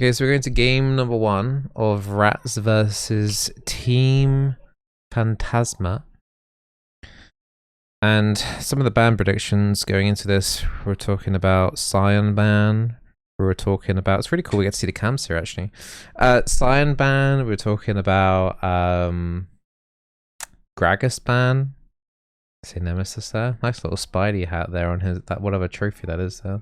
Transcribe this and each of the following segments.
Okay, so we're going to game number 1 of Rats versus Team Phantasma. And some of the ban predictions going into this, we're talking about Cyan ban. We were talking about, it's really cool, we get to see the cams here actually. Cyan ban, we were talking about Gragas ban. I see Nemesis there. Nice little Spidey hat there on his, that whatever trophy that is there.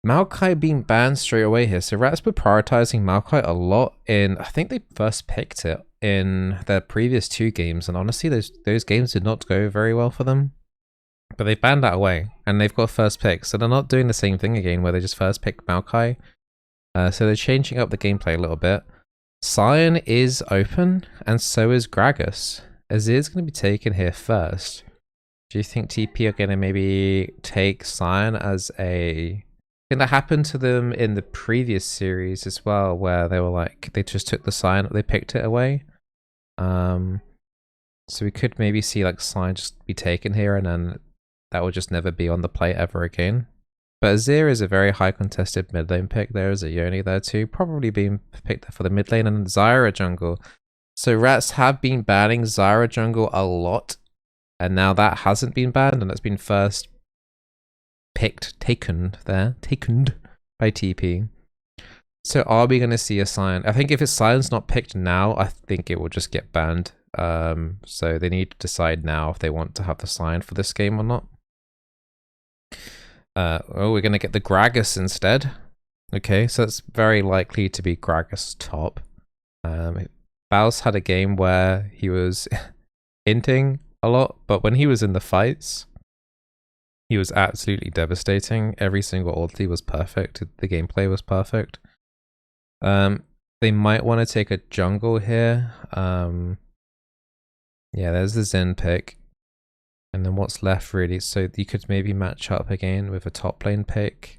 Maokai being banned straight away here. So Rats were prioritizing Maokai a lot in, I think they first picked it in their previous 2 games, and honestly those games did not go very well for them. But they banned that away, and they've got first pick, so they're not doing the same thing again where they just first pick Maokai. So they're changing up the gameplay a little bit. Cyan is open, and so is Gragas. Azir is going to be taken here first. Do you think TP are going to maybe take Cyan as a... I think that happened to them in the previous series as well, where they were like, they just took the Cyan, they picked it away. So we could maybe see like Cyan just be taken here, and then that would just never be on the plate ever again. But Azir is a very high contested mid lane pick. There is a Yoni there too, probably being picked for the mid lane, and Zyra jungle. So Rats have been banning Zyra jungle a lot, and now that hasn't been banned, and it's been first taken by TP. So are we going to see a Cyan? I think if it's Cyan's not picked now, I think it will just get banned. So they need to decide now if they want to have the Cyan for this game or not. Oh, we're going to get the Gragas instead. Okay, so it's very likely to be Gragas top. Baus had a game where he was hinting a lot, but when he was in the fights, he was absolutely devastating. Every single ulti was perfect. The gameplay was perfect. They might want to take a jungle here. Yeah, there's the Zen pick. And then what's left really? So you could maybe match up again with a top lane pick.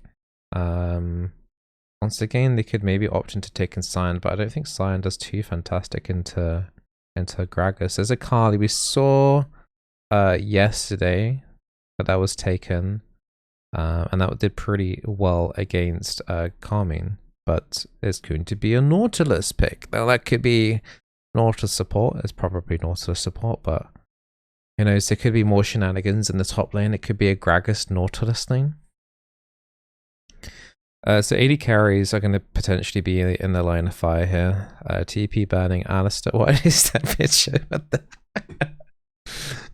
Once again, they could maybe opt into taking Cyan, but I don't think Cyan does too fantastic into Gragas. There's a Kali we saw yesterday, but that was taken. And that did pretty well against Carmine. But there's going to be a Nautilus pick. Now that could be Nautilus support. It's probably Nautilus support, but who knows, there could be more shenanigans in the top lane. It could be a Gragas Nautilus thing. So 80 carries are going to potentially be in the line of fire here. TP banning Alistair. What is that picture? What the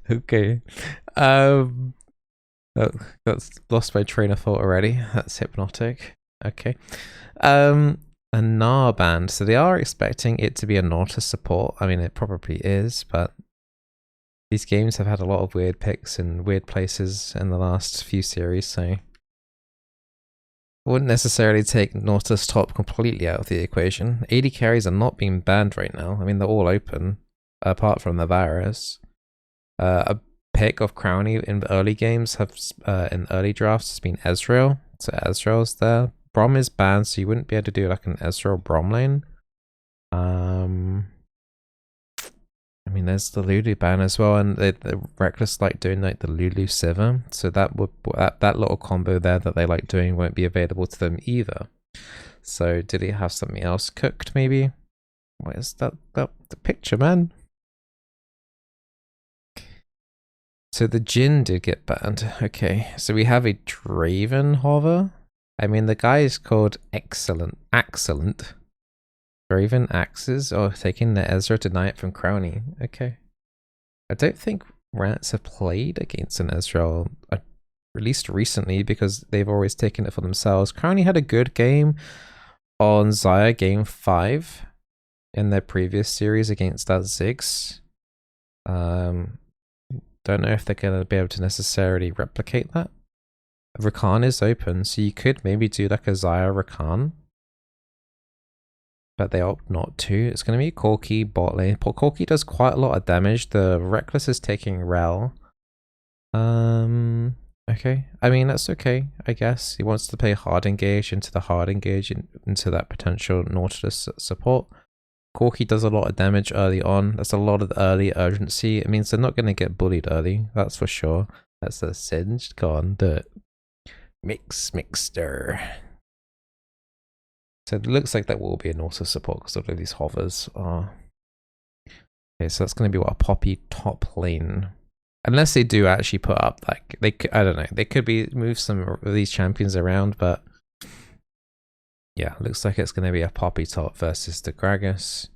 okay. That's lost my train of thought already. That's hypnotic. Okay. A Gnar band. So they are expecting it to be a Nautilus support. I mean, it probably is, but these games have had a lot of weird picks in weird places in the last few series, so I wouldn't necessarily take Nautilus top completely out of the equation. 80 carries are not being banned right now. I mean, they're all open, apart from the virus. A pick of Crowny in early games in early drafts has been Ezreal. So Ezreal's there. Brom is banned, so you wouldn't be able to do like an Ezreal Brom lane. I mean, there's the Lulu ban as well, and the Reckless like doing like the Lulu Sivir, so that little combo there that they like doing won't be available to them either. So did he have something else cooked maybe? What is that the picture, man? So the Jhin did get banned. Okay, so we have a Draven hover. I mean, the guy is called Excellent. Draven axes, or taking the Ezra to Knight from Crowny. Okay. I don't think Rats have played against an Ezra, at least recently, because they've always taken it for themselves. Crowny had a good game on Xayah game 5 in their previous series against that Ziggs. Don't know if they're going to be able to necessarily replicate that. Rakan is open, so you could maybe do like a Xayah Rakan. But they opt not to. It's going to be Corki bot lane. Corki does quite a lot of damage. The Reckless is taking Rel. Okay. I mean, that's okay, I guess. He wants to play hard engage into the hard engage into that potential Nautilus support. Corki does a lot of damage early on. That's a lot of early urgency. It means they're not going to get bullied early. That's for sure. That's a singed. Go on, do it. Mixter. So it looks like that will be an auto support because all of these hovers are. Okay, so that's going to be what, a Poppy top lane. Unless they do actually put up like they could, I don't know, they could be move some of these champions around, but yeah, looks like it's going to be a Poppy top versus the Gragas.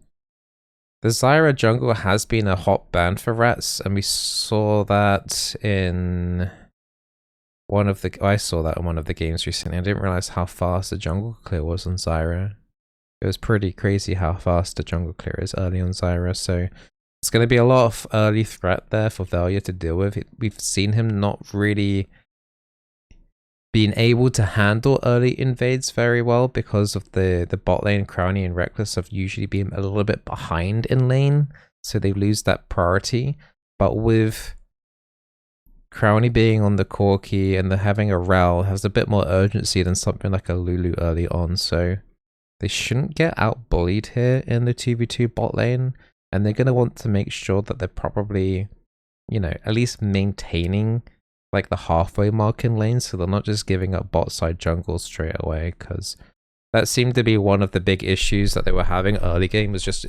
The Zyra jungle has been a hot ban for Rats, and we saw that in one of the. I saw that in one of the games recently. I didn't realize how fast the jungle clear was on Zyra. It was pretty crazy how fast the jungle clear is early on Zyra. So it's going to be a lot of early threat there for Velia to deal with. We've seen him not really being able to handle early invades very well because of the bot lane. Crowny and Reckless have usually been a little bit behind in lane, so they lose that priority. But with Crowny being on the Corki and having a Rel has a bit more urgency than something like a Lulu early on, so they shouldn't get out bullied here in the 2v2 bot lane, and they're going to want to make sure that they're probably, you know, at least maintaining like the halfway mark in lane, so they're not just giving up bot side jungle straight away, because that seemed to be one of the big issues that they were having early game, was just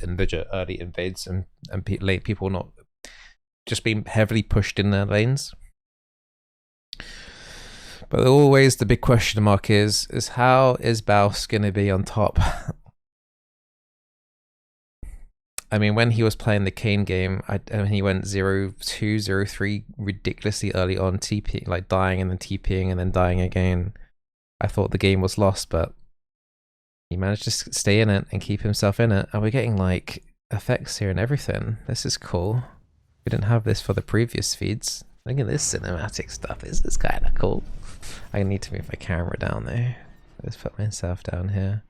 early invades and late people not just being heavily pushed in their lanes. But always the big question mark is how is Baus going to be on top? I mean, when he was playing the Kane game, and he went 0-2, 0-3 ridiculously early on, TP, like dying and then TPing and then dying again. I thought the game was lost, but he managed to stay in it and keep himself in it. And we're getting like effects here and everything. This is cool. We didn't have this for the previous feeds. Look at this cinematic stuff. This is kind of cool. I need to move my camera down there. Let's put myself down here.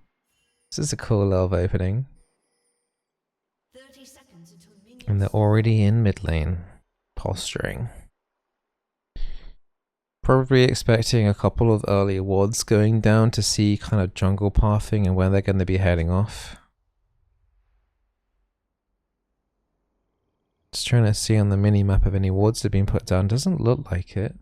This is a cool little opening. And they're already in mid lane, posturing. Probably expecting a couple of early wards going down to see kind of jungle pathing and where they're going to be heading off. Just trying to see on the mini map if any wards have been put down. Doesn't look like it.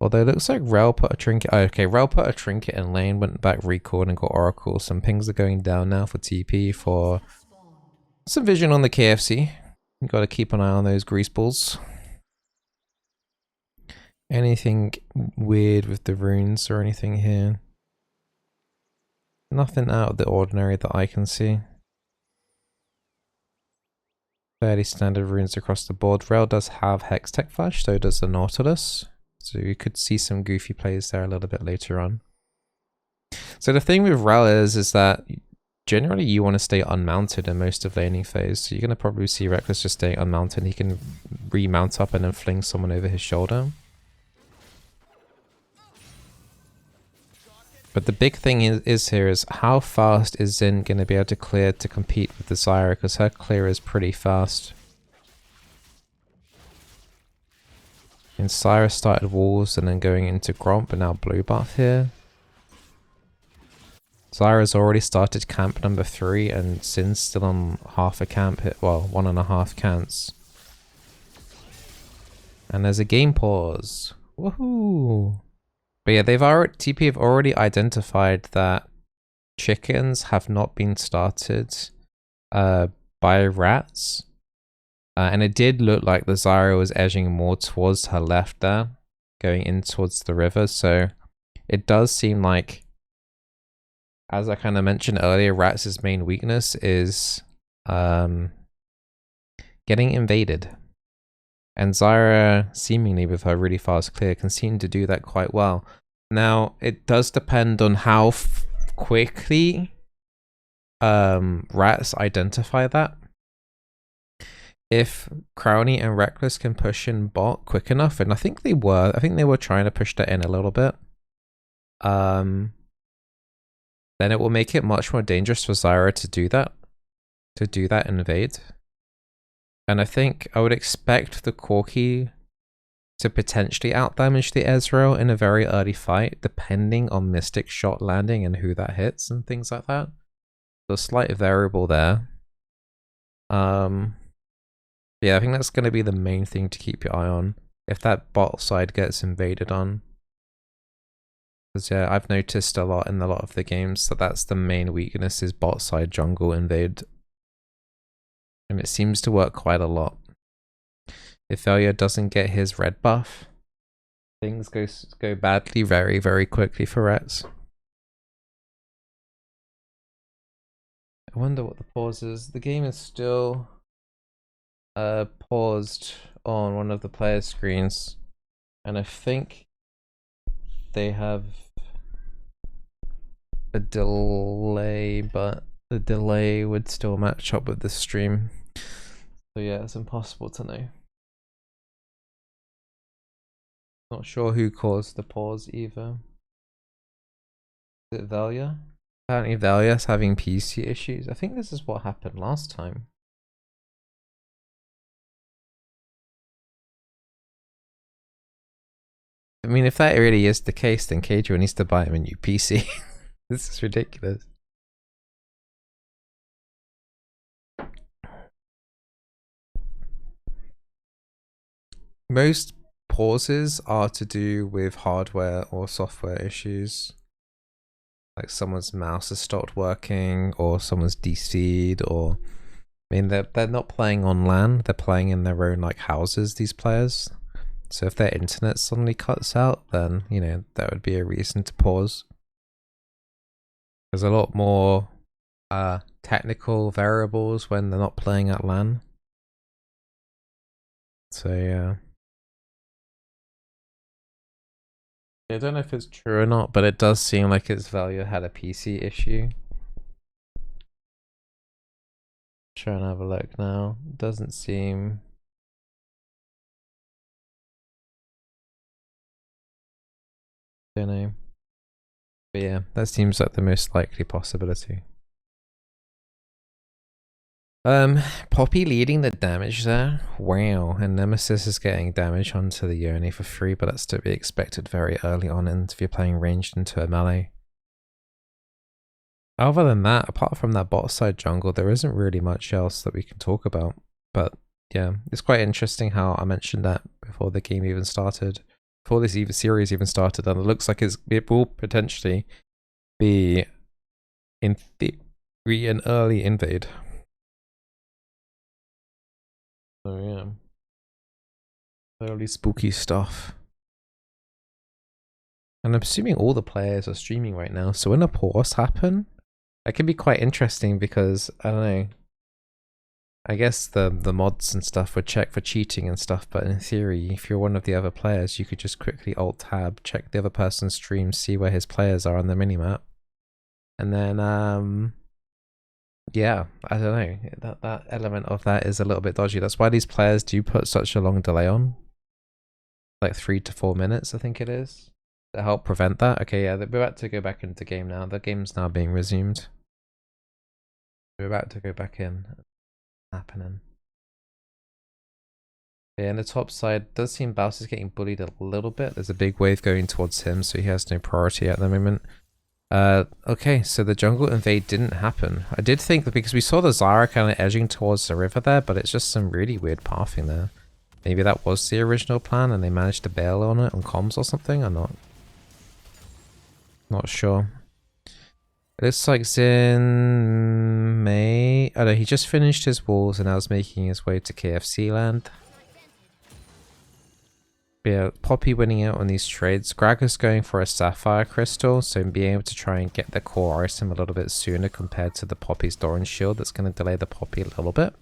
Although it looks like Rel put a trinket. Oh, okay, Rel put a trinket in lane, went back, recalled, and got Oracle. Some pings are going down now for TP for some vision on the KFC. You got to keep an eye on those grease balls. Anything weird with the runes or anything here? Nothing out of the ordinary that I can see. Fairly standard runes across the board. Rel does have Hex Tech Flash, so does the Nautilus. So you could see some goofy plays there a little bit later on. So the thing with Rel is that generally you want to stay unmounted in most of laning phase. So you're going to probably see Reckless just stay unmounted. He can remount up and then fling someone over his shoulder. But the big thing is here is how fast is Xin going to be able to clear to compete with the Zyra, because her clear is pretty fast. And Zyra started walls and then going into Gromp, and now blue buff here. Zyra's already started camp number 3 and Sin's still on half a camp hit, well, 1.5 counts. And there's a game pause. Woohoo! But yeah, TP have already identified that chickens have not been started by rats. And it did look like the Zyra was edging more towards her left there, going in towards the river. So it does seem like, as I kind of mentioned earlier, Rats' main weakness is getting invaded. And Zyra, seemingly with her really fast clear, can seem to do that quite well. Now, it does depend on how quickly Rats identify that. If Crowny and Reckless can push in bot quick enough, and I think they were trying to push that in a little bit, then it will make it much more dangerous for Zyra to do that invade. And I think I would expect the Corki to potentially outdamage the Ezreal in a very early fight, depending on Mystic shot landing and who that hits and things like that. So a slight variable there. Yeah, I think that's going to be the main thing to keep your eye on. If that bot side gets invaded on. Because yeah, I've noticed a lot in a lot of the games that that's the main weakness is bot side jungle invade. And it seems to work quite a lot. If Velya doesn't get his red buff, things go badly very, very quickly for Rats. I wonder what the pause is. The game is still paused on one of the player screens. And I think they have a delay, but the delay would still match up with the stream. So yeah, it's impossible to know. Not sure who caused the pause either. Is it Velya? Apparently Velya's having PC issues. I think this is what happened last time. I mean, if that really is the case, then Kadrio needs to buy him a new PC. This is ridiculous. Most pauses are to do with hardware or software issues. Like someone's mouse has stopped working, or someone's DC'd, or I mean they're not playing on LAN, they're playing in their own like houses, these players. So if their internet suddenly cuts out, then you know that would be a reason to pause. There's a lot more technical variables when they're not playing at LAN. So yeah. I don't know if it's true or not, but it does seem like its value had a PC issue. Trying to have a look now. Doesn't seem. Don't know. But yeah, that seems like the most likely possibility. Poppy leading the damage there. Wow, and Nemesis is getting damage onto the Yone for free, but that's to be expected very early on and if you're playing ranged into a melee. Other than that, apart from that bot side jungle, there isn't really much else that we can talk about. But yeah, it's quite interesting how I mentioned that before the game even started, before this series even started, and it looks like it will potentially be, in theory, an early invade. So yeah, early spooky stuff. And I'm assuming all the players are streaming right now, so when a pause happen, that can be quite interesting because, I don't know, I guess the mods and stuff would check for cheating and stuff, but in theory, if you're one of the other players, you could just quickly alt-tab, check the other person's stream, see where his players are on the minimap, and then, yeah, I don't know, that element of that is a little bit dodgy. That's why these players do put such a long delay on. Like 3 to 4 minutes, I think it is, to help prevent that. Okay, yeah, we're about to go back into game now. The game's now being resumed. We're about to go back in. Happening. Yeah, and the top side does seem Baus is getting bullied a little bit. There's a big wave going towards him, so he has no priority at the moment. Okay, so the jungle invade didn't happen. I did think that because we saw the Zyra kind of edging towards the river there, but it's just some really weird pathing there. Maybe that was the original plan and they managed to bail on it on comms or something, or not sure. It looks like Xin May. Oh no, he just finished his walls and now is making his way to KFC land. But yeah, Poppy winning out on these trades. Gragas going for a Sapphire Crystal, so being able to try and get the core item a little bit sooner compared to the Poppy's Doran Shield. That's going to delay the Poppy a little bit.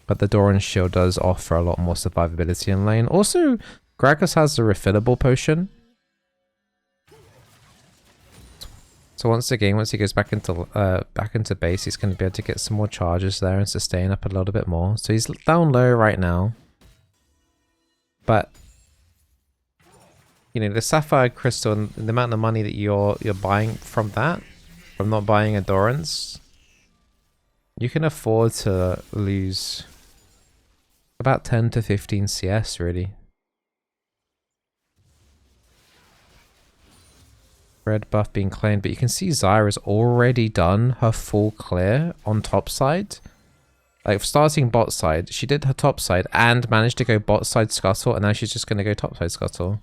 But the Doran Shield does offer a lot more survivability in lane. Also, Gragas has a refillable potion. So once again, once he goes back into base, he's going to be able to get some more charges there and sustain up a little bit more. So he's down low right now. But you know, the Sapphire Crystal and the amount of money that you're buying from that, from not buying Endurance, you can afford to lose about 10 to 15 CS really. Red buff being claimed, but you can see Zyra's already done her full clear on top side. Like starting bot side, she did her top side and managed to go bot side scuttle, and now she's just going to go top side scuttle.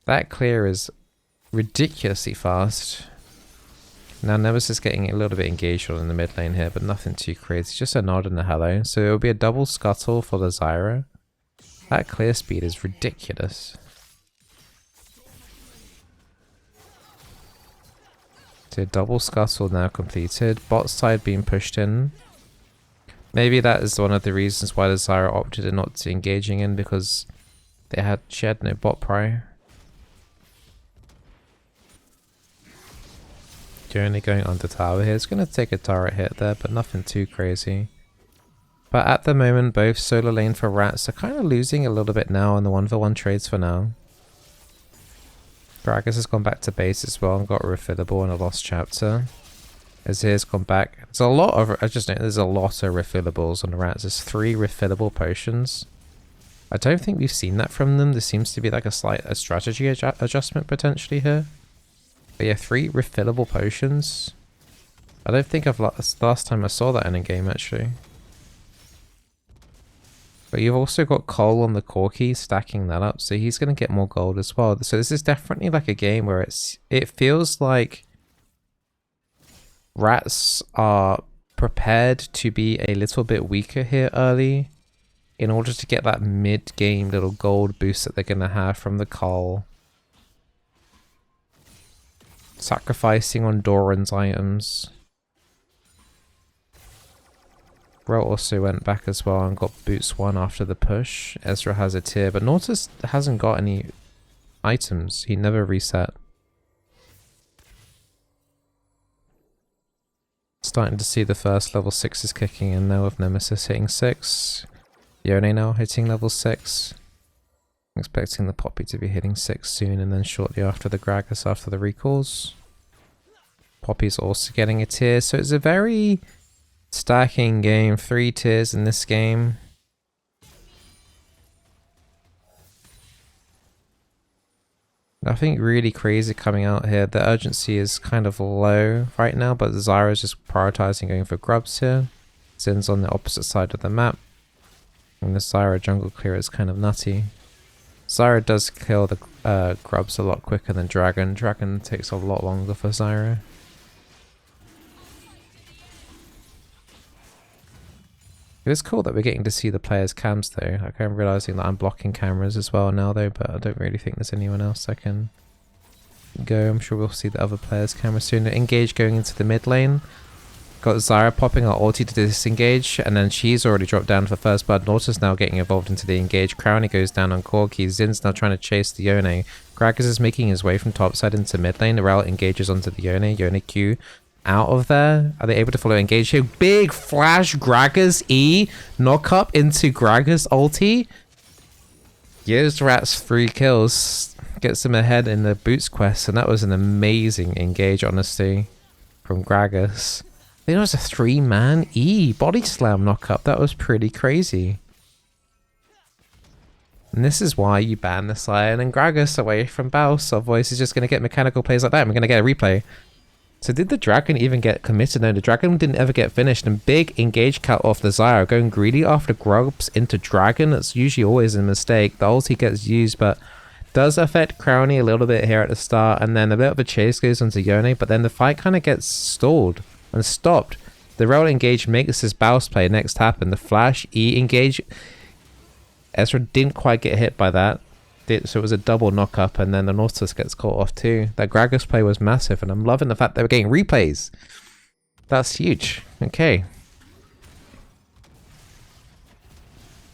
That clear is ridiculously fast. Now Nemesis getting a little bit engaged in the mid lane here, but nothing too crazy. Just a nod and a hello. So it'll be a double scuttle for the Zyra. That clear speed is ridiculous. So double scuttle now completed. Bot side being pushed in. Maybe that is one of the reasons why the Zyra opted in not to engaging in, because she had no bot prio. You're only going under tower here. It's going to take a turret hit there, but nothing too crazy. But at the moment, both solo lane for Rats are kind of losing a little bit now on the 1v1 trades for now. Gragas has gone back to base as well and got a refillable in a lost chapter. Azir's gone back. There's a lot of, there's a lot of refillables on the Rats. There's 3 refillable potions. I don't think we've seen that from them. There seems to be like a strategy adjustment potentially here. But yeah, 3 refillable potions. I don't think last time I saw that in a game actually. But you've also got Cole on the Corki stacking that up, so he's going to get more gold as well. So this is definitely like a game where it feels like Rats are prepared to be a little bit weaker here early in order to get that mid-game little gold boost that they're going to have from the Cole. Sacrificing on Doran's items. Ro also went back as well and got boots 1 after the push. Ezra has a tier, but Nautilus hasn't got any items. He never reset. Starting to see the first level 6s kicking in now with Nemesis hitting 6. Yone now hitting level 6. I'm expecting the Poppy to be hitting 6 soon, and then shortly after the Gragas after the recalls. Poppy's also getting a tier, so it's a very stacking game. 3 tiers in this game. Nothing really crazy coming out here. The urgency is kind of low right now, but Zyra is just prioritizing going for grubs here. Zin's on the opposite side of the map. And the Zyra jungle clear is kind of nutty. Zyra does kill the grubs a lot quicker than Dragon. Dragon takes a lot longer for Zyra. It is cool that we're getting to see the players' cams though. Like, I'm realizing that I'm blocking cameras as well now though, but I don't really think there's anyone else I can go. I'm sure we'll see the other players' cameras soon. Engage going into the mid lane. Got Zyra popping her ulti to disengage, and then she's already dropped down for first blood. Nautilus now getting involved into the engage. Crowny goes down on Corki. Zin's now trying to chase the Yone. Gragas is making his way from topside into mid lane. Rel engages onto the Yone. Yone Q out of there. Are they able to follow engage here? Big flash Gragas E. Knock up into Gragas ulti. Gives Rats 3 kills. Gets him ahead in the boots quest, and that was an amazing engage, honestly, from Gragas. I think it was a 3-man E body slam knock up. That was pretty crazy. And this is why you ban the Lion and Gragas away from Baus. Otherwise, he's just going to get mechanical plays like that. And we're going to get a replay. So did the Dragon even get committed? No, the Dragon didn't ever get finished. And big engage cut off the Zyra. Going greedy after grubs into Dragon. That's usually always a mistake. The ulti gets used, but does affect Crowny a little bit here at the start. And then a bit of a chase goes onto Yone. But then the fight kind of gets stalled and stopped. The Rel engage makes this Baus play next happen. The flash E engage. Ezra didn't quite get hit by that. So it was a double knock up, and then the Nautilus gets caught off too. That Gragas play was massive, and I'm loving the fact that we're getting replays. That's huge. Okay.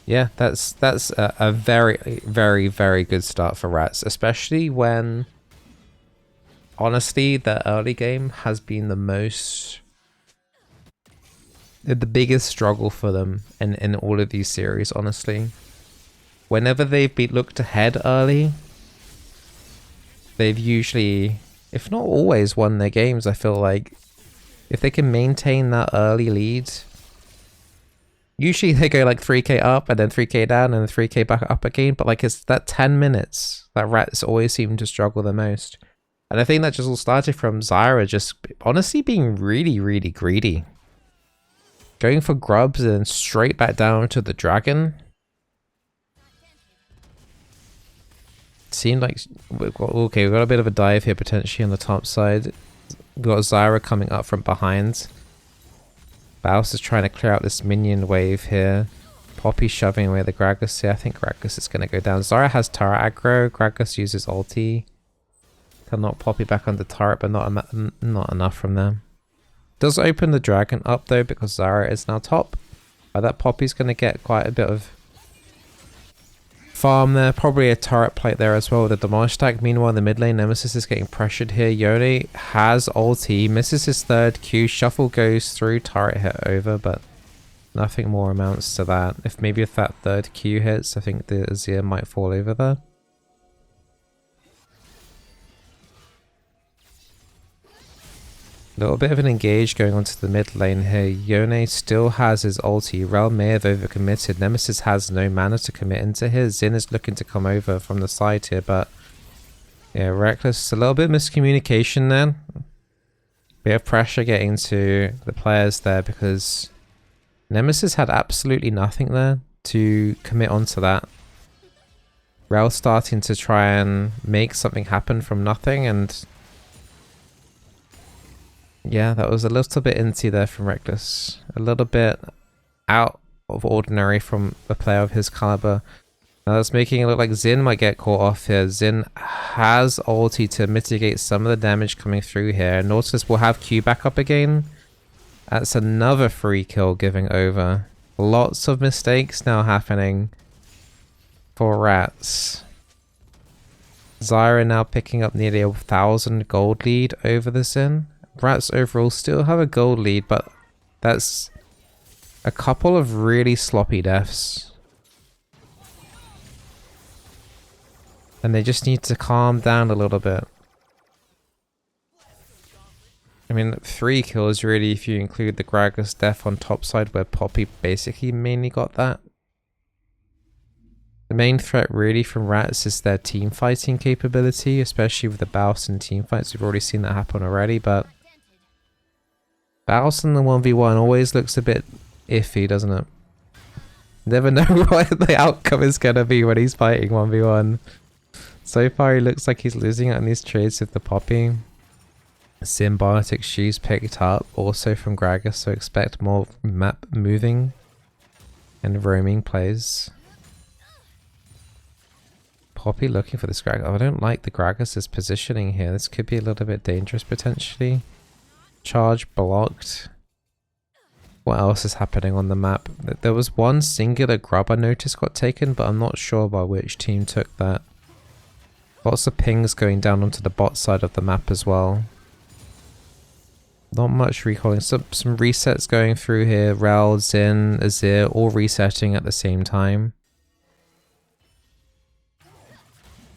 Yeah, that's a very, very, very good start for Rats, especially when, honestly, the early game has been the biggest struggle for them in all of these series, honestly. Whenever they've been looked ahead early, they've usually, if not always, won their games. I feel like if they can maintain that early lead, usually they go like 3k up and then 3k down and then 3k back up again. But like, it's that 10 minutes that Rats always seem to struggle the most. And I think that just all started from Zyra just honestly being really, really greedy. Going for grubs and then straight back down to the Dragon. Seemed like okay, we've got a bit of a dive here potentially on the top side. We've got Zyra coming up from behind. Baus is trying to clear out this minion wave here. Poppy shoving away the Gragas here. I think Gragas is going to go down. Zyra has turret aggro. Gragas uses ulti. Can knock Poppy back on the turret, but not enough from them. Does open the dragon up though, because Zyra is now top. But that Poppy's going to get quite a bit of farm there. Probably a turret plate there as well with the demolish stack. Meanwhile, in the mid lane, Nemesis is getting pressured here. Yone has ulti. Misses his third Q. Shuffle goes through. Turret hit over, but nothing more amounts to that. If that third Q hits, I think the Azir might fall over there. A little bit of an engage going onto the mid lane here. Yone still has his ulti. Rel may have overcommitted. Nemesis has no mana to commit into here. Xin is looking to come over from the side here, but yeah, Reckless. A little bit of miscommunication there. Bit of pressure getting to the players there because Nemesis had absolutely nothing there to commit onto that. Rel starting to try and make something happen from nothing, and yeah, that was a little bit inty there from Reckless. A little bit out of ordinary from a player of his caliber. Now that's making it look like Xin might get caught off here. Xin has ulti to mitigate some of the damage coming through here. Nautilus will have Q back up again. That's another free kill giving over. Lots of mistakes now happening for Rats. Zyra now picking up nearly 1,000 gold lead over the Xin. Rats overall still have a gold lead, but that's a couple of really sloppy deaths. And they just need to calm down a little bit. I mean, 3 kills really if you include the Gragas death on top side where Poppy basically mainly got that. The main threat really from Rats is their team fighting capability, especially with the Baus and team fights. We've already seen that happen already, but Baus in the 1v1 always looks a bit iffy, doesn't it? Never know what the outcome is going to be when he's fighting 1v1. So far he looks like he's losing out on these trades with the Poppy. Symbiotic shoes picked up also from Gragas, so expect more map moving and roaming plays. Poppy looking for this Gragas. Oh, I don't like the Gragas' positioning here. This could be a little bit dangerous potentially. Charge blocked. What else is happening on the map? There was one singular grub I noticed got taken, but I'm not sure by which team took that. Lots of pings going down onto the bot side of the map as well. Not much recalling. Some resets going through here. Rel, Xin, Azir, all resetting at the same time.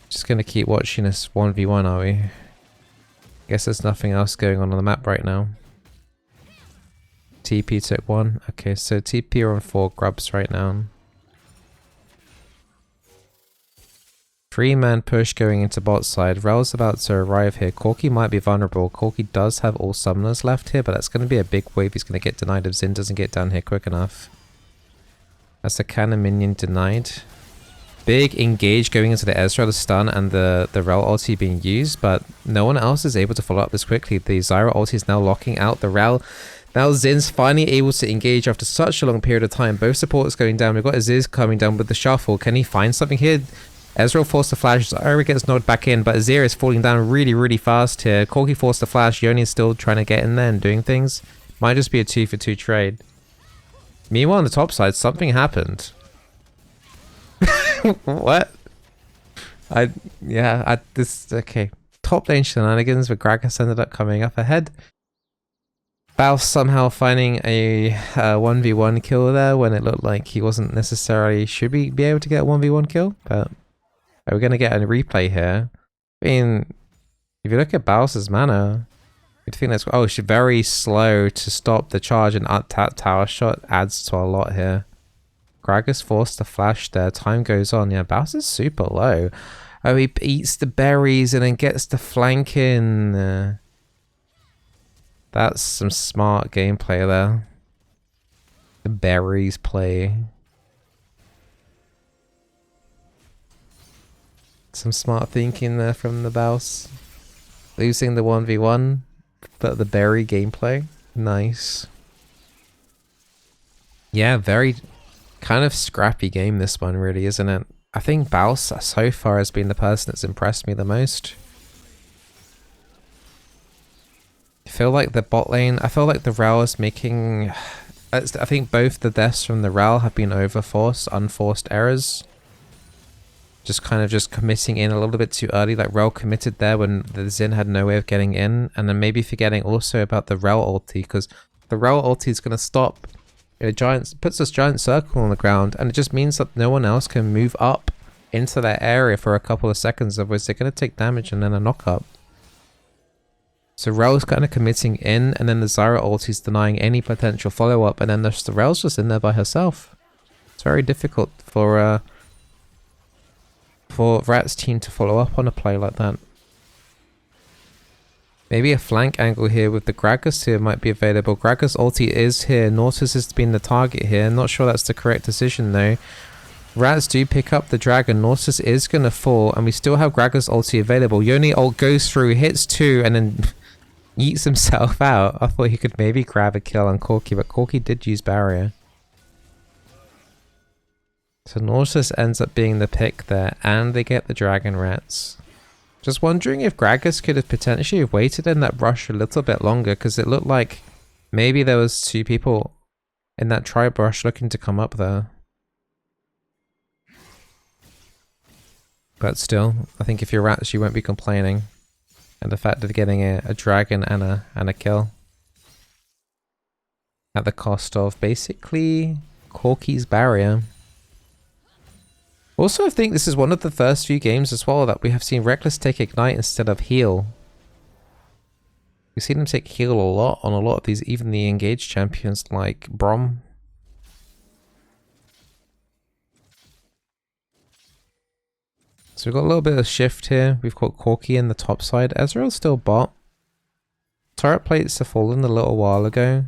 Just gonna keep watching this 1v1, are we? Guess there's nothing else going on the map right now. TP took one. Okay, so TP are on 4 grubs right now. 3-man push going into bot side. Rel's about to arrive here. Corki might be vulnerable. Corki does have all summoners left here, but that's going to be a big wave. He's going to get denied if Xin doesn't get down here quick enough. That's a cannon minion denied. Big engage going into the Ezreal, the stun, and the Rel ulti being used, but no one else is able to follow up this quickly. The Zyra ulti is now locking out the Rel. Now Zin's finally able to engage after such a long period of time. Both supports going down. We've got Azir coming down with the shuffle. Can he find something here? Ezreal forced the flash. Zyra gets knocked back in, but Azir is falling down really, really fast here. Corki forced the flash. Yone is still trying to get in there and doing things. Might just be a 2-for-2 trade. Meanwhile, on the top side, something happened. What? Okay. Top lane shenanigans where Gragas ended up coming up ahead. Baus somehow finding a 1v1 kill there when it looked like he wasn't necessarily... Should we be able to get a 1v1 kill? But are we going to get a replay here? I mean, if you look at Baus's mana, you'd think that's... Oh, she's very slow to stop the charge, and that tower shot adds to a lot here. Gragas forced the flash there. Time goes on. Yeah, Baus is super low. Oh, he eats the berries and then gets the flank in. That's some smart gameplay there. The berries play. Some smart thinking there from the Baus. Losing the 1v1, but the berry gameplay. Nice. Yeah, very kind of scrappy game this one really, isn't it? I think Baus so far has been the person that's impressed me the most. I feel like the bot lane, I feel like the Rel is making... I think both the deaths from the Rel have been overforced, unforced errors. Just kind of just committing in a little bit too early, like Rel committed there when the Xin had no way of getting in, and then maybe forgetting also about the Rel ulti, because the Rel ulti is going to stop. It puts this giant circle on the ground, and it just means that no one else can move up into that area for a couple of seconds, otherwise they're going to take damage and then a knock up. So Rel's kind of committing in, and then the Zyra ulti's denying any potential follow-up, and then the Rel's just in there by herself. It's very difficult for Rat's team to follow up on a play like that. Maybe a flank angle here with the Gragas here might be available. Gragas ulti is here. Nautilus has been the target here. Not sure that's the correct decision though. Rats do pick up the dragon. Nautilus is going to fall, and we still have Gragas ulti available. Yoni ult goes through, hits 2, and then eats himself out. I thought he could maybe grab a kill on Corki, but Corki did use barrier. So Nautilus ends up being the pick there, and they get the dragon rats. Just wondering if Gragas could have potentially waited in that rush a little bit longer, because it looked like maybe there was 2 people in that tribe rush looking to come up there. But still, I think if you're Rats, you won't be complaining. And the fact of getting a dragon and a kill at the cost of basically Corki's barrier. Also, I think this is one of the first few games as well that we have seen Reckless take Ignite instead of heal. We've seen him take heal a lot on a lot of these, even the engaged champions like Brom. So we've got a little bit of shift here. We've got Corki in the top side. Ezreal's still bot. Turret plates have fallen a little while ago.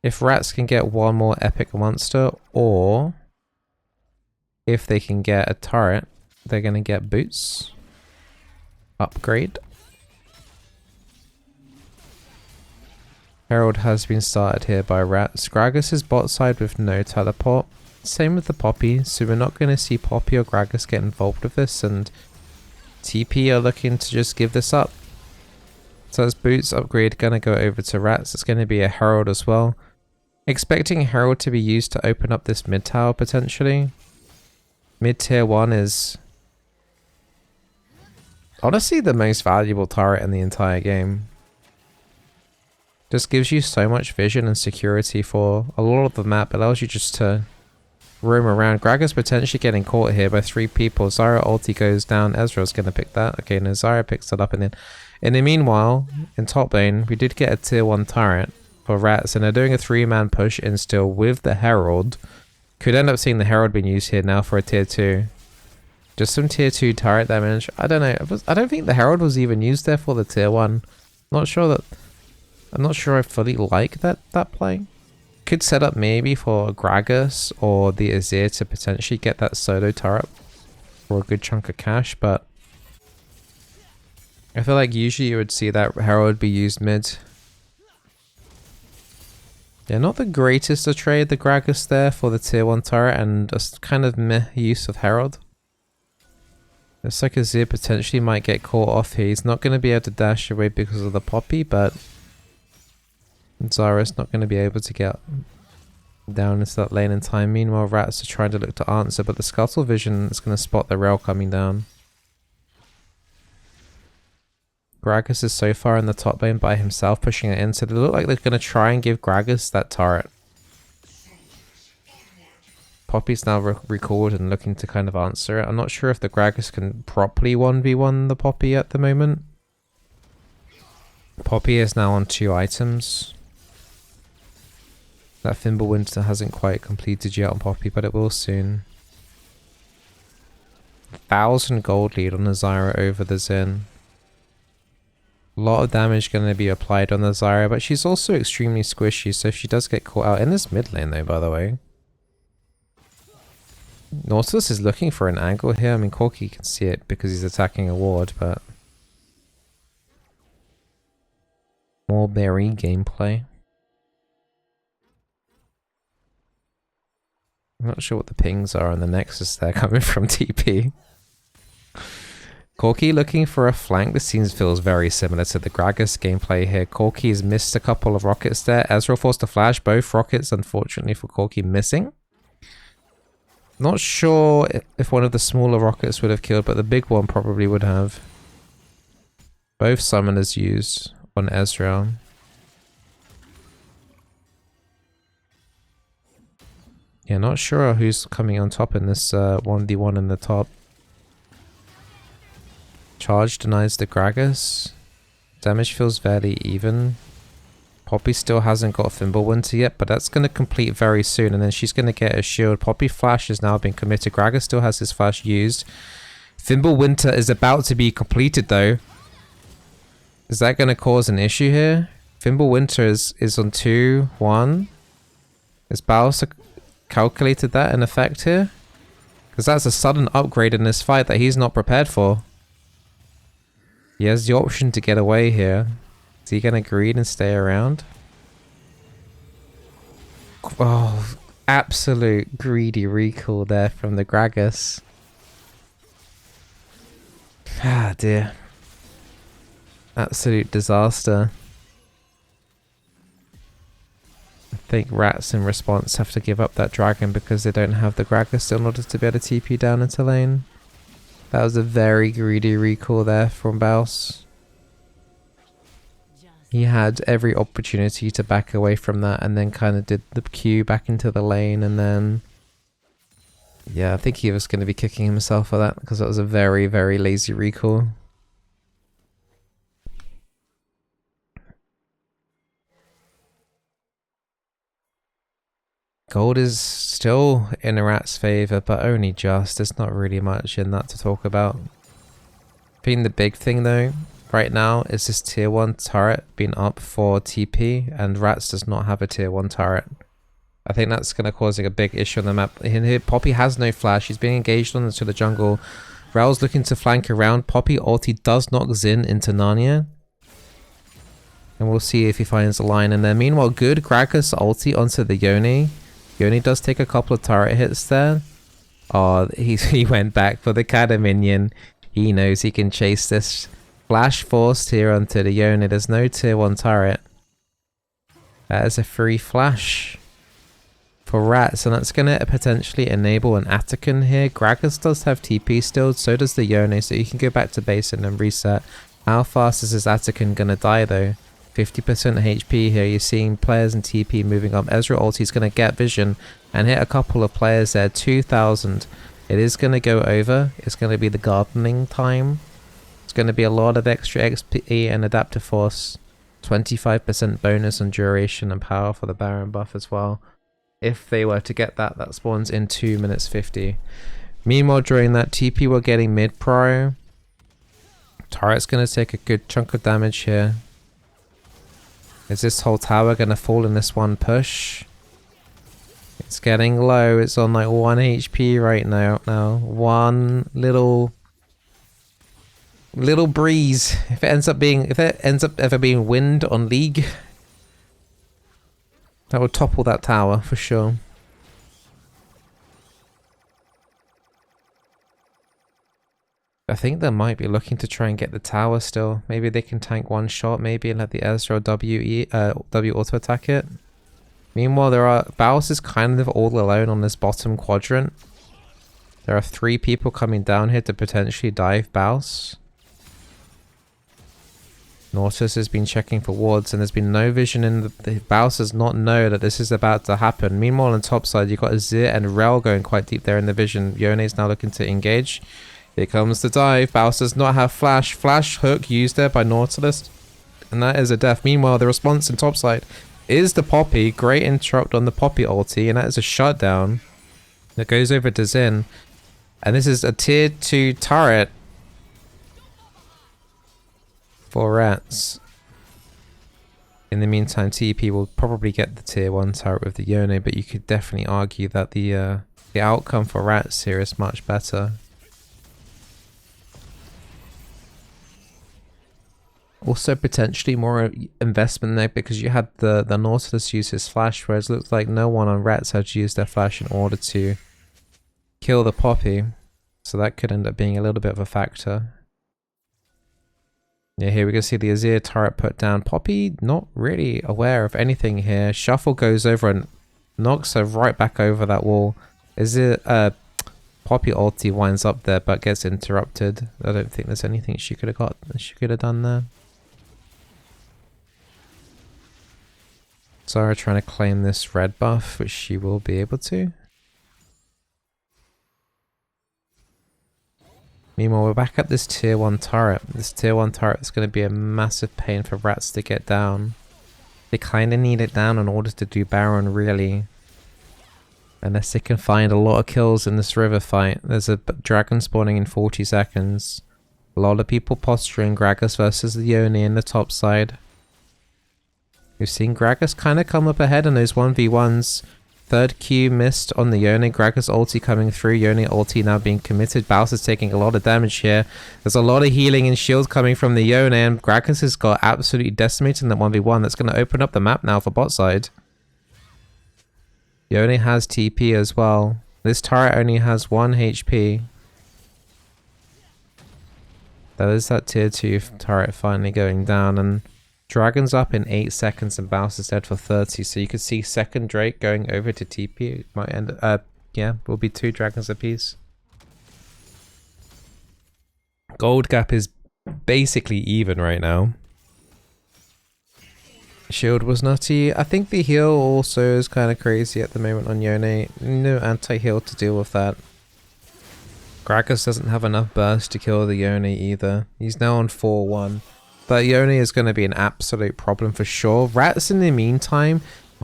If Rats can get one more epic monster, or if they can get a turret, they're going to get boots. Upgrade. Herald has been started here by Rats. Gragas is bot side with no teleport. Same with the Poppy, so we're not going to see Poppy or Gragas get involved with this, and TP are looking to just give this up. So as boots upgrade going to go over to Rats, it's going to be a Herald as well. Expecting Herald to be used to open up this mid tower potentially. Mid tier 1 is honestly the most valuable turret in the entire game. Just gives you so much vision and security for a lot of the map, allows you just to roam around. Gragas potentially getting caught here by 3 people. Zyra ulti goes down. Ezreal's going to pick that. Okay, no, Zyra picks it up, and then in the meanwhile, in top lane, we did get a tier 1 turret for Rats, and they're doing a 3-man push in still with the Herald. Could end up seeing the Herald being used here now for a tier 2. Just some tier 2 turret damage. I don't know. I don't think the Herald was even used there for the tier 1. I'm not sure I fully like that play. Could set up maybe for Gragas or the Azir to potentially get that solo turret for a good chunk of cash, but I feel like usually you would see that Herald be used mid. Yeah, not the greatest to trade the Gragas there for the tier 1 turret, and a kind of meh use of Herald. Looks like Azir potentially might get caught off here. He's not going to be able to dash away because of the Poppy, but Zyra's not going to be able to get down into that lane in time. Meanwhile, Rats are trying to look to answer, but the Scuttle Vision is going to spot the rail coming down. Gragas is so far in the top lane by himself, pushing it in, so they look like they're going to try and give Gragas that turret. Poppy's now recalled and looking to kind of answer it. I'm not sure if the Gragas can properly 1v1 the Poppy at the moment. Poppy is now on 2 items. That Fimbulwinter hasn't quite completed yet on Poppy, but it will soon. 1,000 gold lead on the Zyra over the Xin. A lot of damage going to be applied on the Zyra, but she's also extremely squishy, so if she does get caught out in this mid lane though, by the way. Nautilus is looking for an angle here. I mean, Corky can see it because he's attacking a ward, but... More berry gameplay. I'm not sure what the pings are on the Nexus there coming from TP. Corky looking for a flank. This feels very similar to the Gragas gameplay here. Corky's missed a couple of rockets there. Ezreal forced a flash. Both rockets, unfortunately for Corky, missing. Not sure if one of the smaller rockets would have killed, but the big one probably would have. Both summoners used on Ezreal. Yeah, not sure who's coming on top in this 1v1 in the top. Charge denies the Gragas. Damage feels fairly even. Poppy still hasn't got Fimbulwinter yet, but that's going to complete very soon, and then she's going to get a shield. Poppy flash has now been committed. Gragas still has his flash used. Fimbulwinter is about to be completed though. Is that going to cause an issue here? Fimbulwinter is on 2-1. Is Baus calculated that in effect here? Because that's a sudden upgrade in this fight that he's not prepared for. He has the option to get away here. Is he going to greed and stay around? Oh, absolute greedy recall there from the Gragas. Ah, dear. Absolute disaster. I think Rats in response have to give up that dragon because they don't have the Gragas in order to be able to TP down into lane. That was a very greedy recall there from Baus. He had every opportunity to back away from that and then kind of did the Q back into the lane, and then... Yeah, I think he was going to be kicking himself for that because that was a very, very lazy recall. Gold is still in a Rat's favour, but only just. There's not really much in that to talk about. I think the big thing though, right now, is this tier 1 turret being up for TP, and Rats does not have a tier 1 turret. I think that's going to causing a big issue on the map. Here, Poppy has no flash. He's being engaged on into the jungle. Rel's looking to flank around. Poppy ulti does knock Xin into Narnia. And we'll see if he finds a line in there. Meanwhile, good Gragas ulti onto the Yone. Yone does take a couple of turret hits there. Oh, he went back for the Kada minion. He knows he can chase this. Flash forced here onto the Yone. There's no tier 1 turret. That is a free flash for Rats, and that's going to potentially enable an Atacon here. Gragas does have TP still, so does the Yone, so you can go back to base and then reset. How fast is this Atacon going to die though? 50% HP here. You're seeing players in TP moving up. Ezreal ulti's going to get vision and hit a couple of players there. 2,000. It is going to go over. It's going to be the gardening time. It's going to be a lot of extra XP and adaptive force. 25% bonus on duration and power for the Baron buff as well. If they were to get that, that spawns in 2 minutes 50. Meanwhile, during that, TP were getting mid-pro. Turret's going to take a good chunk of damage here. Is this whole tower going to fall in this one push? It's getting low. It's on like 1 HP right now. One little breeze. If it ends up ever being wind on League, that would topple that tower for sure. I think they might be looking to try and get the tower still. Maybe they can tank one shot maybe and let the Ezreal W auto attack it. Meanwhile, Baus is kind of all alone on this bottom quadrant. There are 3 people coming down here to potentially dive Baus. Nautilus has been checking for wards, and there's been no vision in the Baus does not know that this is about to happen. Meanwhile, on top side, you've got Azir and Rel going quite deep there in the vision. Yone is now looking to engage. Here comes the dive. Baus does not have flash. Flash hook used there by Nautilus, and that is a death. Meanwhile, the response in topside is the Poppy. Great interrupt on the Poppy ulti, and that is a shutdown that goes over to Xin. And this is a tier 2 turret for Rats. In the meantime, TP will probably get the tier 1 turret with the Yone, but you could definitely argue that the the outcome for Rats here is much better. Also potentially more investment there because you had the Nautilus use his flash, whereas it looks like no one on Rats had used their flash in order to kill the Poppy. So that could end up being a little bit of a factor. Yeah, here we can see the Azir turret put down. Poppy not really aware of anything here. Shuffle goes over and knocks her right back over that wall. Azir, Poppy ulti winds up there but gets interrupted. I don't think there's anything she could have done there. Zara trying to claim this red buff, which she will be able to. Meanwhile, we're back at this tier 1 turret. This tier 1 turret is going to be a massive pain for Rats to get down. They kind of need it down in order to do Baron, really. Unless they can find a lot of kills in this river fight. There's a dragon spawning in 40 seconds. A lot of people posturing Gragas versus the Yone in the top side. We've seen Gragas kind of come up ahead in those 1v1s. Third Q missed on the Yone. Gragas ulti coming through. Yone ulti now being committed. Bowser's taking a lot of damage here. There's a lot of healing and shield coming from the Yone, and Gragas has got absolutely decimated in that 1v1. That's going to open up the map now for bot side. Yone has TP as well. This turret only has 1 HP. That is that tier 2 turret finally going down, and Dragon's up in 8 seconds and Bowser's dead for 30, so you could see second Drake going over to TP. It might end yeah, will be 2 dragons apiece. Gold gap is basically even right now. Shield was nutty. I think the heal also is kind of crazy at the moment on Yone. No anti-heal to deal with that. Gragas doesn't have enough burst to kill the Yone either. He's now on 4-1. But Yone is going to be an absolute problem for sure. Rats in the meantime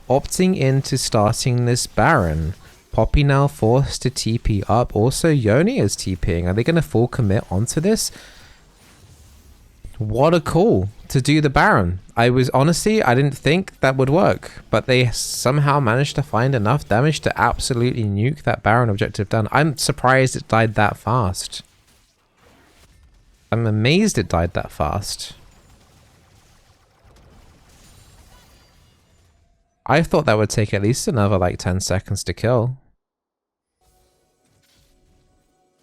opting into starting this Baron. Poppy now forced to TP up. Also Yone is TPing. Are they going to full commit onto this? What a call to do the Baron. I didn't think that would work. But they somehow managed to find enough damage to absolutely nuke that Baron objective down. I'm surprised it died that fast. I'm amazed it died that fast. I thought that would take at least another like 10 seconds to kill.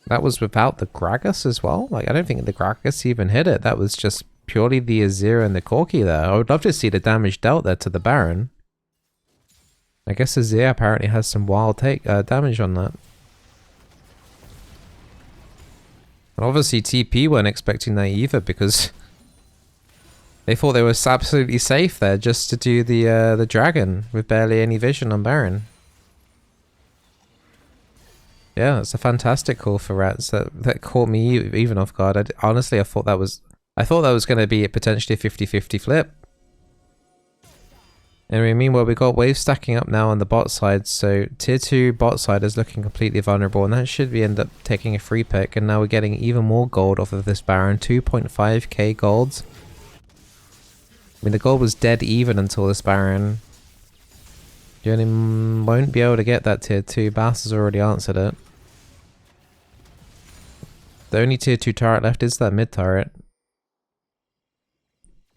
That was without the Gragas as well. Like, I don't think the Gragas even hit it. That was just purely the Azir and the Corki there. I would love to see the damage dealt there to the Baron. I guess Azir apparently has some wild damage on that. And obviously TP weren't expecting that either because they thought they were absolutely safe there just to do the dragon with barely any vision on Baron. Yeah, it's a fantastic call for Rats. That caught me even off guard. Honestly, I thought that was going to be potentially a 50-50 flip. Anyway, meanwhile, we got waves stacking up now on the bot side, so tier 2 bot side is looking completely vulnerable, and that should end up taking a free pick, and now we're getting even more gold off of this Baron, 2.5k gold. I mean, the gold was dead even until this Baron. You only won't be able to get that tier 2. Bass has already answered it. The only tier 2 turret left is that mid turret.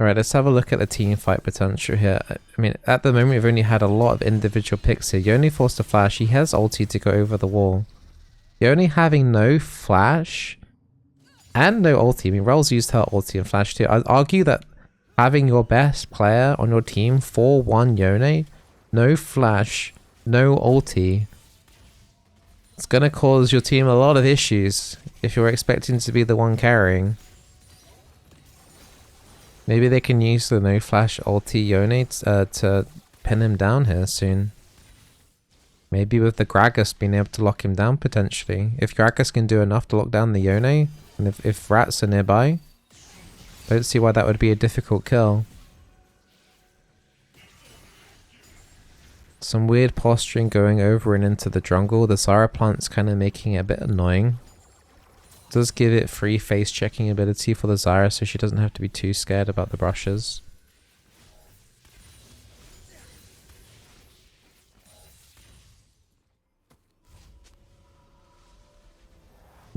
Alright, let's have a look at the team fight potential here. I mean, at the moment we've only had a lot of individual picks here. Yone forced a flash. He has ulti to go over the wall. Yone having no flash and no ulti. I mean, Rel's used her ulti and flash too. I'd argue that having your best player on your team 4-1 Yone, no flash, no ulti, it's gonna cause your team a lot of issues if you're expecting to be the one carrying. Maybe they can use the no flash ulti Yone to pin him down here soon. Maybe with the Gragas being able to lock him down potentially. If Gragas can do enough to lock down the Yone, and if Rats are nearby, don't see why that would be a difficult kill. Some weird posturing going over and into the jungle. The Zara plant's kind of making it a bit annoying. Does give it free face checking ability for the Zara, so she doesn't have to be too scared about the brushes.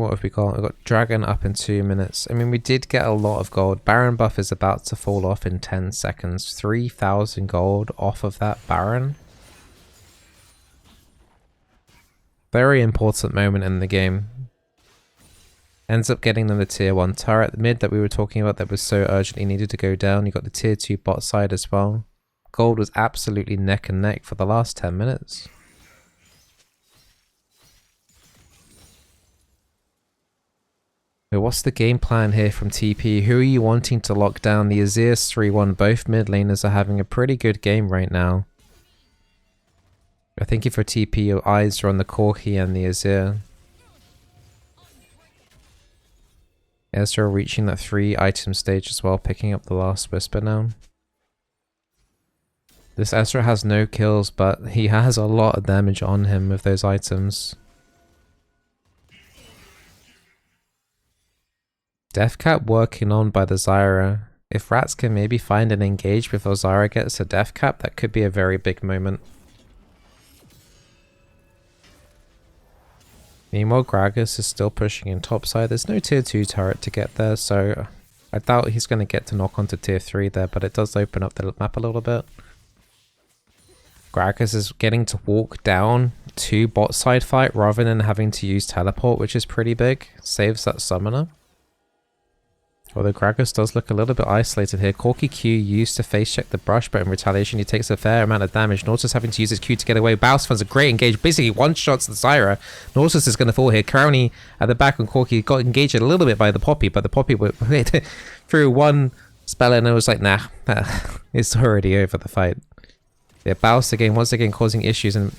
What have we got? We've got Dragon up in 2 minutes. I mean, we did get a lot of gold. Baron buff is about to fall off in 10 seconds. 3,000 gold off of that Baron. Very important moment in the game. Ends up getting them the tier 1 turret mid that we were talking about that was so urgently needed to go down. You got the tier 2 bot side as well. Gold was absolutely neck and neck for the last 10 minutes. So what's the game plan here from TP? Who are you wanting to lock down? The Azir's 3-1. Both mid laners are having a pretty good game right now. I think if you're TP, your eyes are on the Corki and the Azir. Ezra reaching that 3 item stage as well, picking up the last Whisper now. This Ezra has no kills, but he has a lot of damage on him with those items. Deathcap working on by the Zyra. If Rats can maybe find an engage before Zyra gets a Deathcap, that could be a very big moment. Meanwhile, Gragas is still pushing in topside. There's no tier 2 turret to get there, so I doubt he's going to get to knock onto tier 3 there, but it does open up the map a little bit. Gragas is getting to walk down to bot side fight rather than having to use teleport, which is pretty big. Saves that summoner. Although Gragas does look a little bit isolated here. Corki Q used to face check the brush, but in retaliation he takes a fair amount of damage. Nautilus having to use his Q to get away. Baus finds a great engage. Basically one-shots the Zyra. Nautilus is going to fall here. Crowny at the back on Corki got engaged a little bit by the Poppy, but the Poppy threw one spell and it was like, nah, it's already over the fight. Yeah, Baus again, once again causing issues, and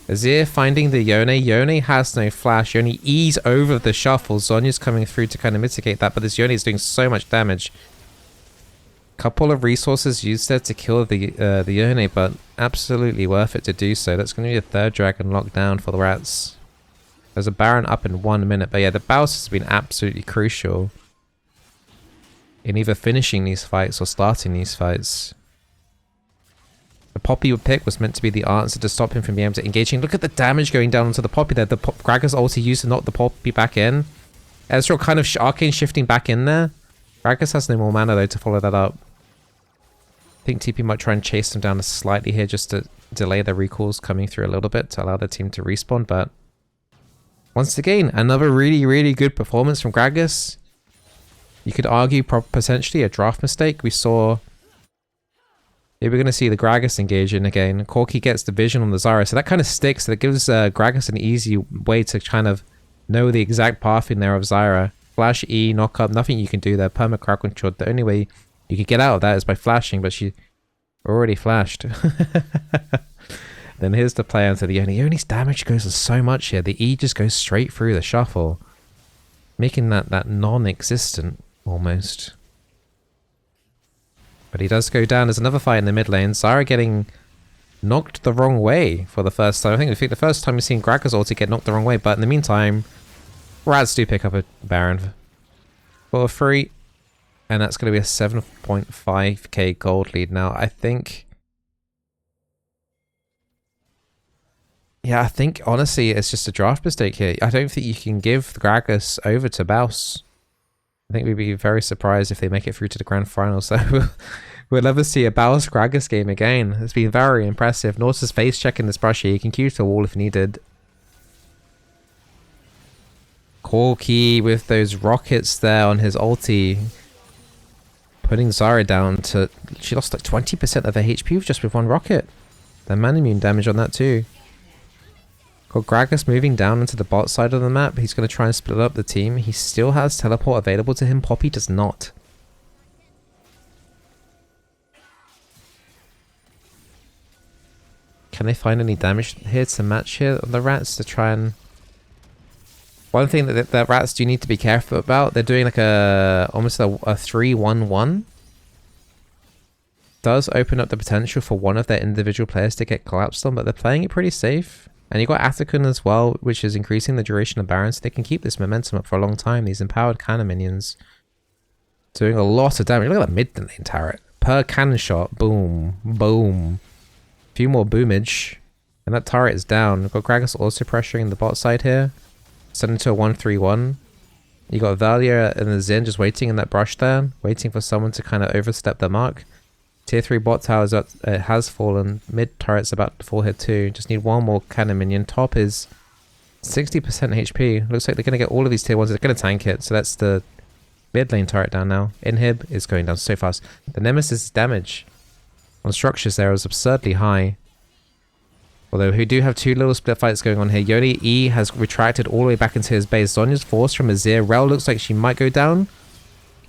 Azir finding the Yone. Yone has no flash. Yone E's over the shuffle. Zhonya's coming through to kind of mitigate that, but this Yone is doing so much damage. Couple of resources used there to kill the Yone, but absolutely worth it to do so. That's going to be a third dragon locked down for the Rats. There's a Baron up in 1 minute, but yeah, the Baus has been absolutely crucial in either finishing these fights or starting these fights. The Poppy pick was meant to be the answer to stop him from being able to engaging. Look at the damage going down onto the Poppy there. The Gragas ulti used to knock the Poppy back in. Ezreal kind of arcane shifting back in there. Gragas has no more mana though to follow that up. I think TP might try and chase them down slightly here just to delay the recalls coming through a little bit to allow the team to respawn. But once again, another really good performance from Gragas. You could argue potentially a draft mistake. We saw... Here we're going to see the Gragas engaging again. Corki gets the vision on the Zyra, so that kind of sticks. So that gives Gragas an easy way to kind of know the exact path in there of Zyra. Flash E, knock up, nothing you can do there. Perma crowd control. The only way you could get out of that is by flashing, but she already flashed. Then here's the play onto the Yone. Yone's damage goes so much here. The E just goes straight through the shuffle, making that non-existent almost. But he does go down. There's another fight in the mid lane. Zyra getting knocked the wrong way for the first time. I think the first time we've seen Gragas ulti get knocked the wrong way. But in the meantime, Rats do pick up a Baron for free. And that's going to be a 7.5k gold lead now. I think... Yeah, I think honestly it's just a draft mistake here. I don't think you can give Gragas over to Baus. I think we'd be very surprised if they make it through to the grand final. So we'll never see a Baus Gragas game again. It's been very impressive. Nautilus face checking this brush here. You can Q to the wall if needed. Corki with those rockets there on his ulti. Putting Zyra down to... She lost like 20% of her HP just with one rocket. The man immune damage on that too. Got Gragas moving down into the bot side of the map. He's going to try and split up the team. He still has teleport available to him. Poppy does not. Can they find any damage here to match here on the Rats to try and... One thing that Rats do need to be careful about, they're doing like almost a 3-1-1. Does open up the potential for one of their individual players to get collapsed on, but they're playing it pretty safe. And you got Atacun as well, which is increasing the duration of Baron, so they can keep this momentum up for a long time. These empowered cannon minions doing a lot of damage. Look at that mid lane turret. Per cannon shot, boom, boom. A few more boomage. And that turret is down. We've got Gragas also pressuring the bot side here. Set into a 1-3-1. You got Valia and the Xin just waiting in that brush there, waiting for someone to kind of overstep the mark. Tier 3 bot towers has fallen. Mid turret's about to fall here too. Just need one more cannon minion. Top is 60% HP. Looks like they're going to get all of these tier 1s. They're going to tank it. So that's the mid lane turret down now. Inhib is going down so fast. The Nemesis damage on structures there is absurdly high. Although we do have two little split fights going on here. Yoni E has retracted all the way back into his base. Zonya's forced from Azir. Rel looks like she might go down.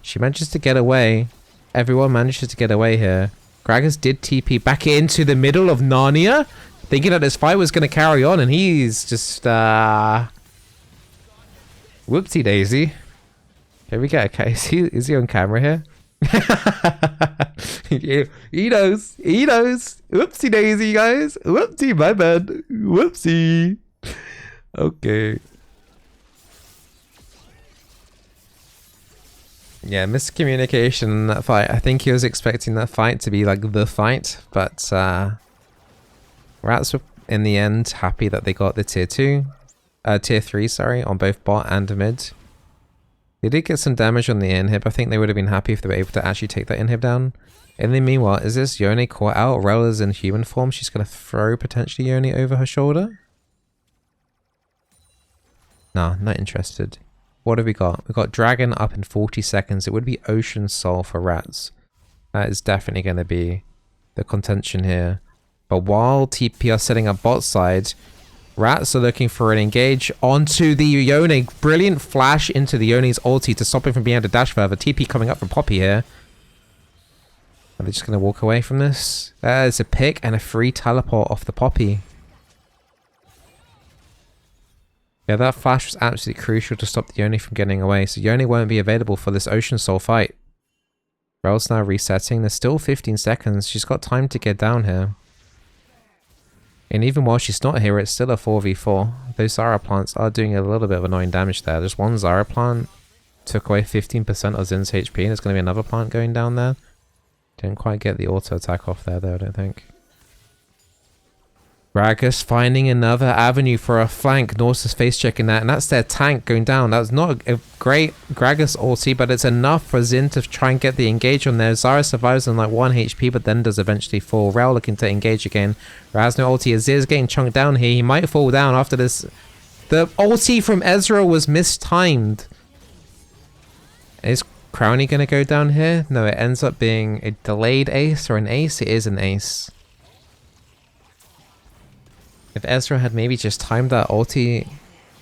She manages to get away. Everyone manages to get away here. Gragas did TP back into the middle of Narnia, thinking that this fight was going to carry on, and he's just whoopsie daisy. Here we go. Okay, is he on camera here? He knows. He knows. Whoopsie daisy, guys. Whoopsie, my bad. Whoopsie. Okay. Yeah, miscommunication in that fight. I think he was expecting that fight to be like the fight, but Rats were in the end happy that they got the tier 3, sorry, on both bot and mid. They did get some damage on the inhib. I think they would have been happy if they were able to actually take that inhib down. In the meanwhile, is this Yone caught out? Rel is in human form. She's going to throw potentially Yone over her shoulder. Nah, not interested. What have we got? We've got Dragon up in 40 seconds. It would be Ocean Soul for Rats. That is definitely going to be the contention here. But while TP are setting up bot side, Rats are looking for an engage onto the Yone. Brilliant flash into the Yone's ulti to stop him from being able to dash further. TP coming up from Poppy here. Are they just going to walk away from this? There's a pick and a free teleport off the Poppy. Yeah, that flash was absolutely crucial to stop the Yone from getting away. So Yone won't be available for this Ocean Soul fight. Rel's now resetting. There's still 15 seconds. She's got time to get down here. And even while she's not here, it's still a 4v4. Those Zara plants are doing a little bit of annoying damage there. There's one Zara plant. Took away 15% of Zin's HP. And there's going to be another plant going down there. Didn't quite get the auto attack off there though, I don't think. Gragas finding another avenue for a flank. Norse's face checking that, and that's their tank going down. That was not a great Gragas ulti, but it's enough for Zin to try and get the engage on there. Zara survives on like 1 HP, but then does eventually fall. Rel looking to engage again. Has no ulti. Azir's getting chunked down here. He might fall down after this. The ulti from Ezra was mistimed. Is Crowny going to go down here? No, it ends up being a delayed ace or an ace. It is an ace. If Ezra had maybe just timed that ulti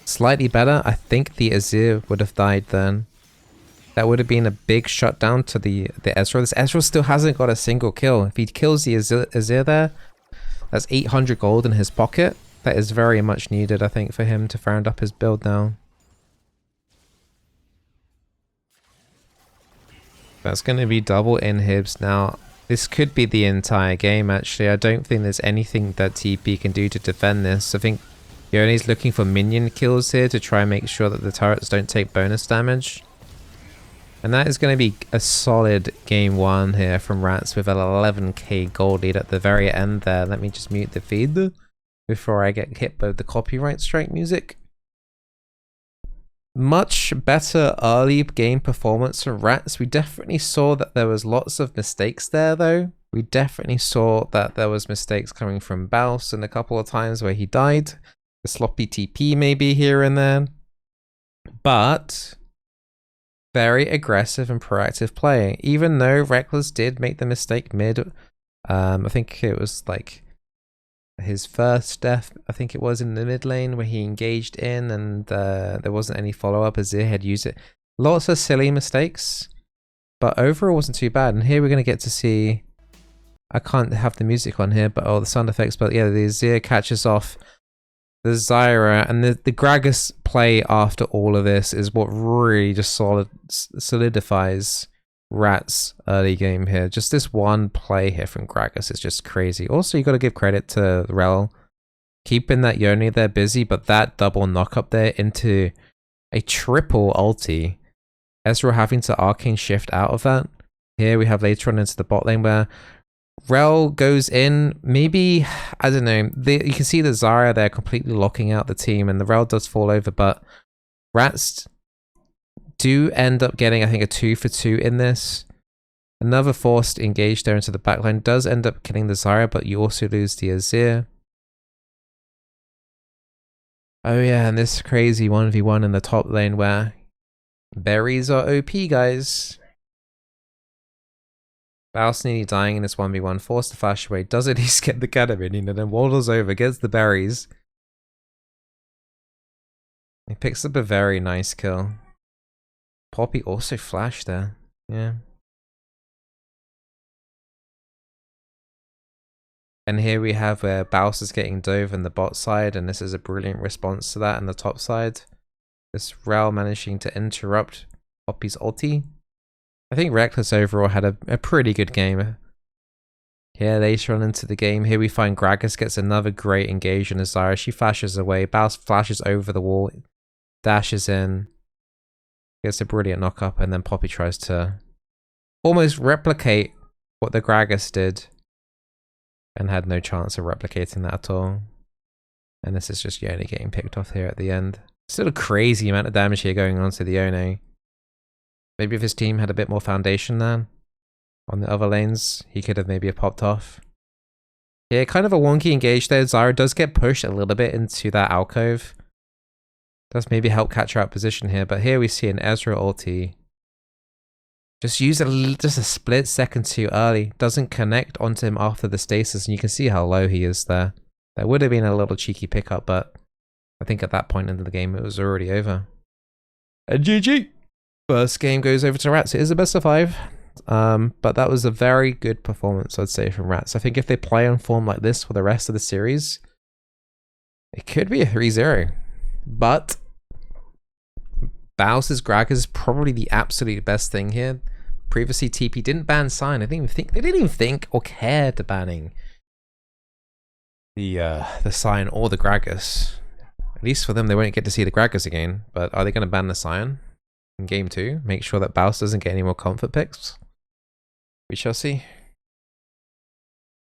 slightly better, I think the Azir would have died then. That would have been a big shutdown to the Ezra. This Ezra still hasn't got a single kill. If he kills the Azir there, that's 800 gold in his pocket. That is very much needed, I think, for him to round up his build now. That's going to be double inhibs now. This could be the entire game, actually. I don't think there's anything that TP can do to defend this. I think Yone's looking for minion kills here to try and make sure that the turrets don't take bonus damage. And that is going to be a solid game 1 here from Rats with an 11k gold lead at the very end there. Let me just mute the feed before I get hit by the copyright strike music. Much better early game performance from Rats. We definitely saw that there was lots of mistakes there though. We definitely saw that there was mistakes coming from Baus and a couple of times where he died. The sloppy TP maybe here and there. But very aggressive and proactive play. Even though Reckless did make the mistake mid. I think it was like his first death, I think it was in the mid lane where he engaged in and there wasn't any follow-up. Azir had used it. Lots of silly mistakes, but overall wasn't too bad. And here we're going to get to see, I can't have the music on here, but the sound effects, but yeah, the Azir catches off the Zyra, and the Gragas play after all of this is what really just solidifies Rats early game here. Just this one play here from Gragas is just crazy. Also, you got to give credit to Rel keeping that Yone there busy, but that double knock up there into a triple ulti. Ezra having to arcane shift out of that. Here we have later on into the bot lane where Rel goes in. Maybe, I don't know, you can see the Zarya there completely locking out the team, and the Rel does fall over, but Rats do end up getting, I think, a 2 for 2 in this. Another forced engage there into the backline does end up killing the Zyra, but you also lose the Azir. Oh yeah, and this crazy 1v1 in the top lane where berries are OP, guys. Baus nearly dying in this 1v1, forced to flash away, does at least get the cannon minion, and then waddles over, gets the berries. He picks up a very nice kill. Poppy also flashed there, yeah. And here we have where Baus is getting dove in the bot side, and this is a brilliant response to that in the top side. This Rel managing to interrupt Poppy's ulti. I think Reckless overall had a pretty good game. Here, later on into the game, here we find Gragas gets another great engage on Azira. She flashes away, Baus flashes over the wall, dashes in, gets a brilliant knock up, and then Poppy tries to almost replicate what the Gragas did. And had no chance of replicating that at all. And this is just Yone getting picked off here at the end. Still a crazy amount of damage here going on to the Yone. Maybe if his team had a bit more foundation there on the other lanes, he could have maybe popped off. Yeah, kind of a wonky engage there. Zyra does get pushed a little bit into that alcove. Does maybe help catch her out position here, but here we see an Ezreal ulti. Just use just a split second too early. Doesn't connect onto him after the stasis, and you can see how low he is there. That would have been a little cheeky pickup, but I think at that point in the game it was already over. And GG! First game goes over to Rats. It is a best of 5. But that was a very good performance, I'd say, from Rats. I think if they play on form like this for the rest of the series, it could be a 3-0. But Baus's Gragas is probably the absolute best thing here. Previously, TP didn't ban Sign. They didn't even think or care to banning the Sign or the Gragas. At least for them, they won't get to see the Gragas again. But are they going to ban the Sign in game 2? Make sure that Baus doesn't get any more comfort picks. We shall see.